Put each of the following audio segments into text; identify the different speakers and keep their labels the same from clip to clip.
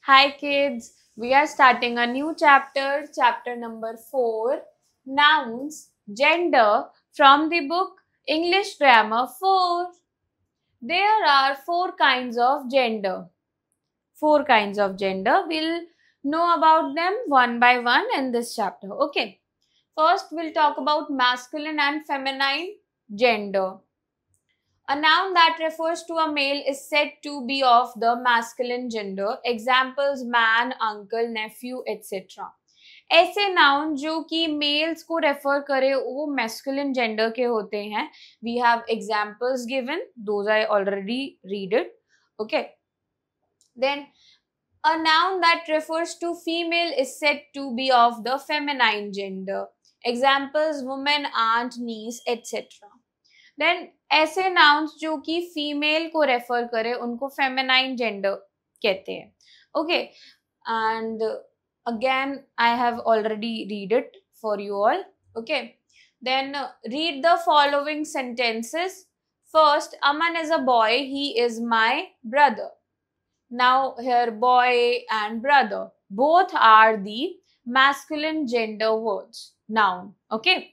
Speaker 1: Hi kids, we are starting a new chapter, chapter number 4, Nouns, Gender, from the book English Grammar 4. There are 4 kinds of gender. 4 kinds of gender. We'll know about them one by one in this chapter. Okay. First, we'll talk about masculine and feminine gender. A noun that refers to a male is said to be of the masculine gender. Examples man, uncle, nephew, etc. ऐसे noun जो कि mails को refer करे वो masculine gender के होते हैं. We have examples given, those I already read it. Okay, then a noun that refers to female is said to be of the feminine gender. Examples woman, aunt, niece, etc. Then ऐसे nouns जो कि female को refer करे उनको feminine gender कहते हैं. Okay, and again I have already read it for you all. Okay, then read the following sentences. First, Aman is a boy, he is my brother. Now here boy and brother both are the masculine gender words, noun. Okay.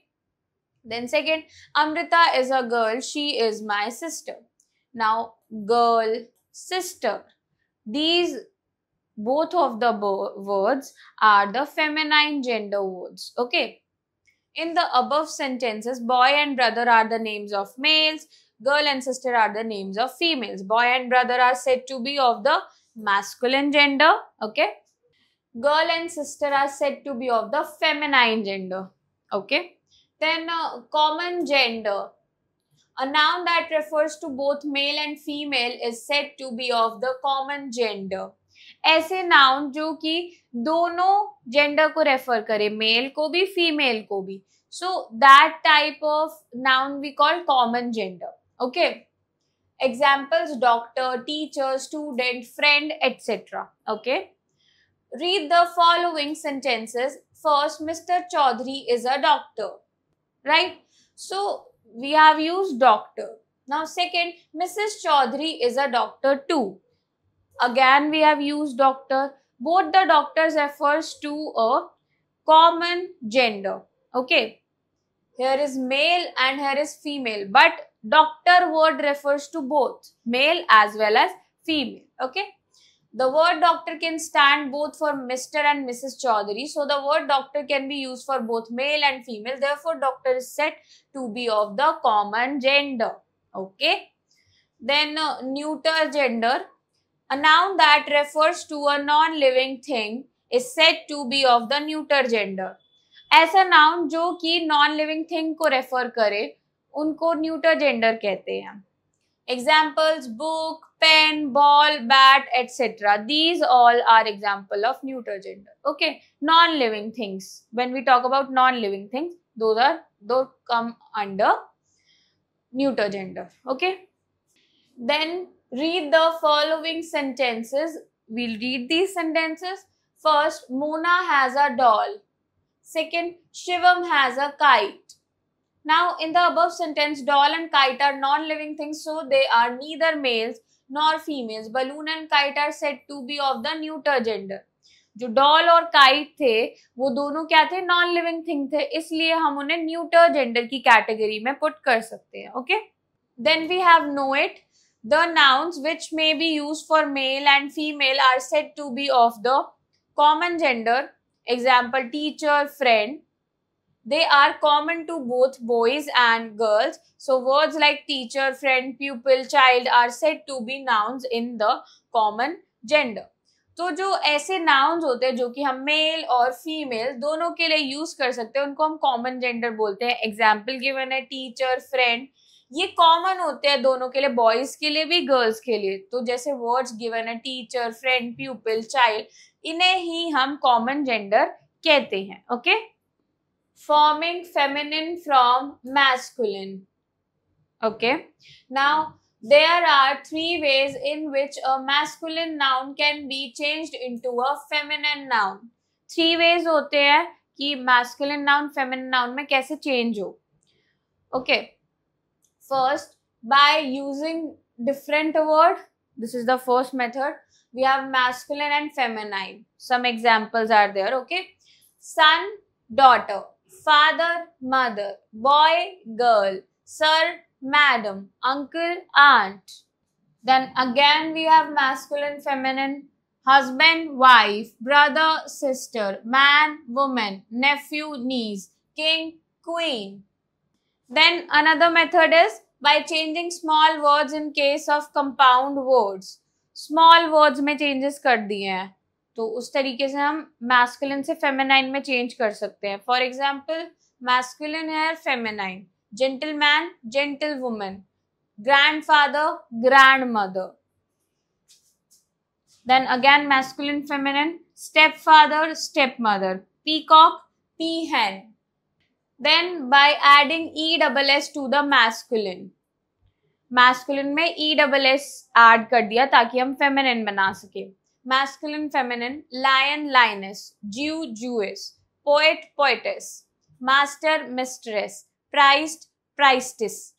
Speaker 1: Then second, Amrita is a girl, she is my sister. Now, girl, sister. These both of the words are the feminine gender words. Okay. In the above sentences, boy and brother are the names of males. Girl and sister are the names of females. Boy and brother are said to be of the masculine gender. Okay. Girl and sister are said to be of the feminine gender. Okay. Then common gender. A noun that refers to both male and female is said to be of the common gender. ऐसे noun जो कि दोनों gender को refer करे, mail को भी female को भी, so that type of noun we call common gender. Okay, examples doctor, teacher, student, friend, etcetera. Okay, read the following sentences. First, Mr. Chaudhary is a doctor. Right? So, we have used doctor. Now, second, Mrs. Chaudhary is a doctor too. Again, we have used doctor. Both the doctors refers to a common gender. Okay. Here is male and here is female. But doctor word refers to both male as well as female. Okay. The word doctor can stand both for Mr. and Mrs. Chaudhary. So, the word doctor can be used for both male and female. Therefore, doctor is said to be of the common gender. Okay. Then, neuter gender. A noun that refers to a non-living thing is said to be of the neuter gender. ऐसा noun जो कि non-living thing को refer करे उनको neuter gender कहते हैं. Examples book, pen, ball, bat, etc. These all are example of neuter gender. Okay, non-living things. When we talk about non-living things, those come under neuter gender. Okay. Then read the following sentences. We'll read these sentences. First, Mona has a doll. Second, Shivam has a kite. Now, in the above sentence, doll and kite are non-living things, so they are neither males nor females. Balloon and kite are said to be of the neuter gender. जो doll और kite थे, वो दोनों क्या थे? Non-living thing थे, इसलिए हम उन्हें neuter gender की category में put कर सकते हैं. Okay? Then we have know it. The nouns which may be used for male and female are said to be of the common gender. Example, teacher, friend. They are common to both boys and girls. So, words like teacher, friend, pupil, child are said to be nouns in the common gender. तो जो ऐसे nouns होते हैं जो कि हम mail और female दोनों के लिए यूज कर सकते हैं उनको हम कॉमन जेंडर बोलते हैं. एग्जाम्पल गिवन है टीचर, फ्रेंड. ये कॉमन होते हैं दोनों के लिए, बॉयज के लिए भी गर्ल्स के लिए. तो जैसे वर्ड्स गिवन है टीचर, फ्रेंड, प्यूपिल, चाइल्ड, इन्हें ही हम कॉमन जेंडर कहते हैं. Okay, forming feminine from masculine. Okay, now there are 3 ways in which a masculine noun can be changed into a feminine noun. 3 ways होते हैं कि masculine noun feminine noun में कैसे change हो. Okay, first by using different word. This is the first method. we have masculine and feminine. Some examples are there, okay? Son, daughter, father, mother, boy, girl, sir, madam, uncle, aunt. Then again we have masculine, feminine, husband, wife, brother, sister, man, woman, nephew, niece, king, queen. Then another method is by changing small words in case of compound words. Small words में changes कर दिए हैं तो उस तरीके से हम masculine से feminine में change कर सकते हैं. For example, masculine है feminine, gentleman, gentlewoman, grandfather, grandmother. Then again masculine, feminine, stepfather, stepmother, peacock, peahen. Then by adding ESS to the masculine. Masculine में ESS add कर दिया ताकि हम feminine बना सके. Masculine, feminine, lion, lioness, Jew, Jewess, poet, poetess, master, mistress, priest, priestess,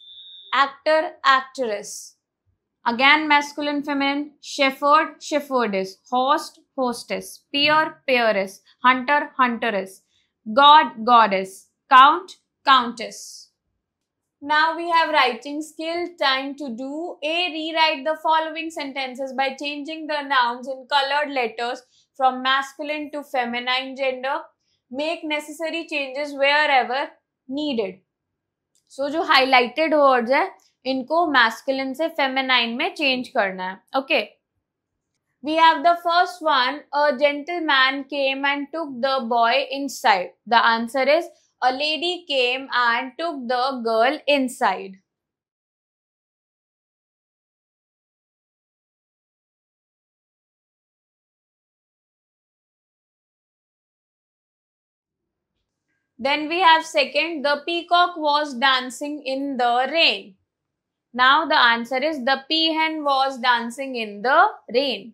Speaker 1: actor, actress. Again masculine, feminine, shepherd, shepherdess, host, hostess, peer, peeress, hunter, hunteress, god, goddess, count, countess. Now we have writing skill. Time to do A. Rewrite the following sentences by changing the nouns in colored letters from masculine to feminine gender. Make necessary changes wherever needed. So जो highlighted words है इनको masculine से feminine में change करना है. Okay. We have the first one. A gentleman came and took the boy inside. The answer is a lady came and took the girl inside. Then we have second. The peacock was dancing in the rain. Now the answer is the peahen was dancing in the rain.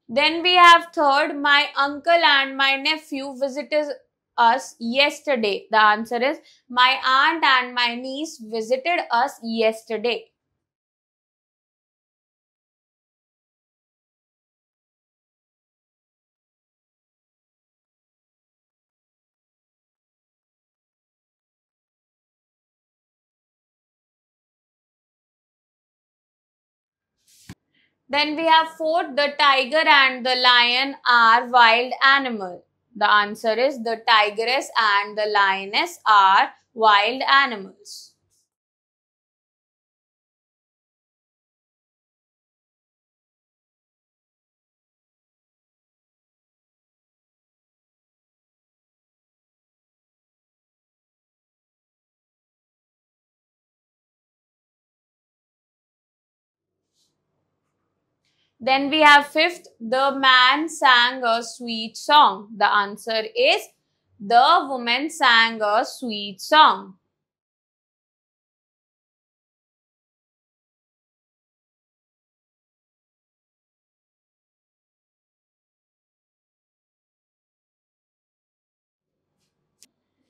Speaker 1: Then we have third, my uncle and my nephew visited us yesterday. The answer is my aunt and my niece visited us yesterday. Then we have fourth, the tiger and the lion are wild animals. The answer is the tigress and the lioness are wild animals. Then we have fifth, the man sang a sweet song. The answer is the woman sang a sweet song.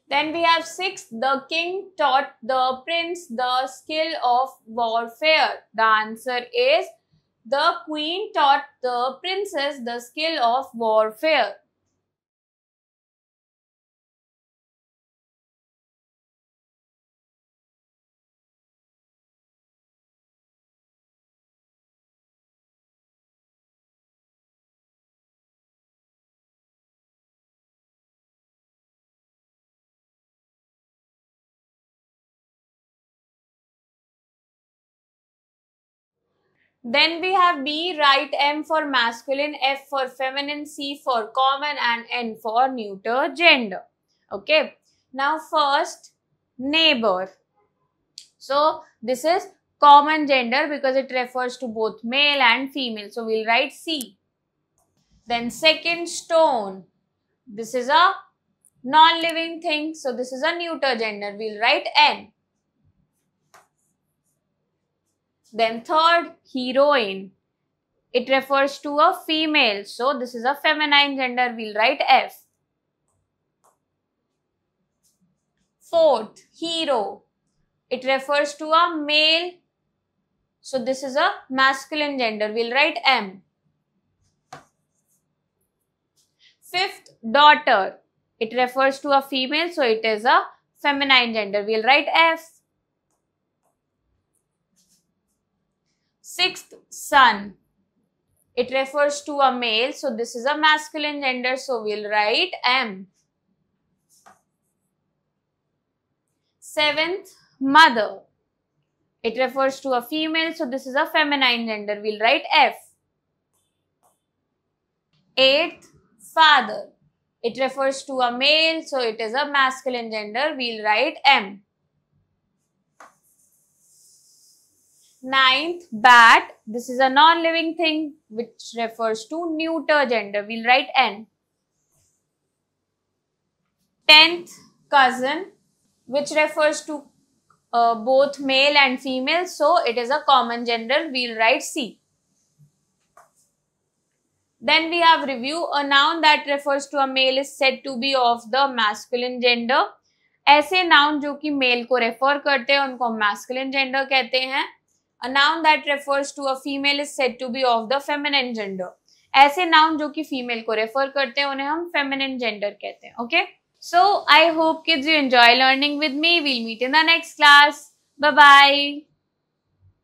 Speaker 1: Then we have sixth, the king taught the prince the skill of warfare. The answer is the queen taught the princess the skill of warfare. Then we have B, write M for masculine, F for feminine, C for common and N for neuter gender. Okay. Now first, neighbor. So this is common gender because it refers to both male and female. So we'll write C. Then second, stone. This is a non-living thing. So this is a neuter gender. We'll write N. Then third, heroine. It refers to a female. So this is a feminine gender. We'll write F. Fourth, hero. It refers to a male. So this is a masculine gender. We'll write M. Fifth, daughter. It refers to a female. So it is a feminine gender. We'll write F. Sixth, son. It refers to a male. So this is a masculine gender. So we'll write M. Seventh, mother. It refers to a female. So this is a feminine gender. We'll write F. Eighth, father. It refers to a male. So it is a masculine gender. We'll write M. Ninth, bat. This is a non-living thing which refers to neuter gender. We'll write N. 10th, cousin, which refers to both male and female. So it is a common gender. We'll write C. Then we have review. A noun that refers to a male is said to be of the masculine gender. ऐसे noun जो कि male को refer करते हैं उनको masculine gender कहते हैं. A noun that refers to a female is said to be of the feminine gender. ऐसे noun जो कि female को refer करते हैं उन्हें हम feminine gender कहते हैं. Okay? So I hope kids you enjoy learning with me. We'll meet in the next class. Bye bye.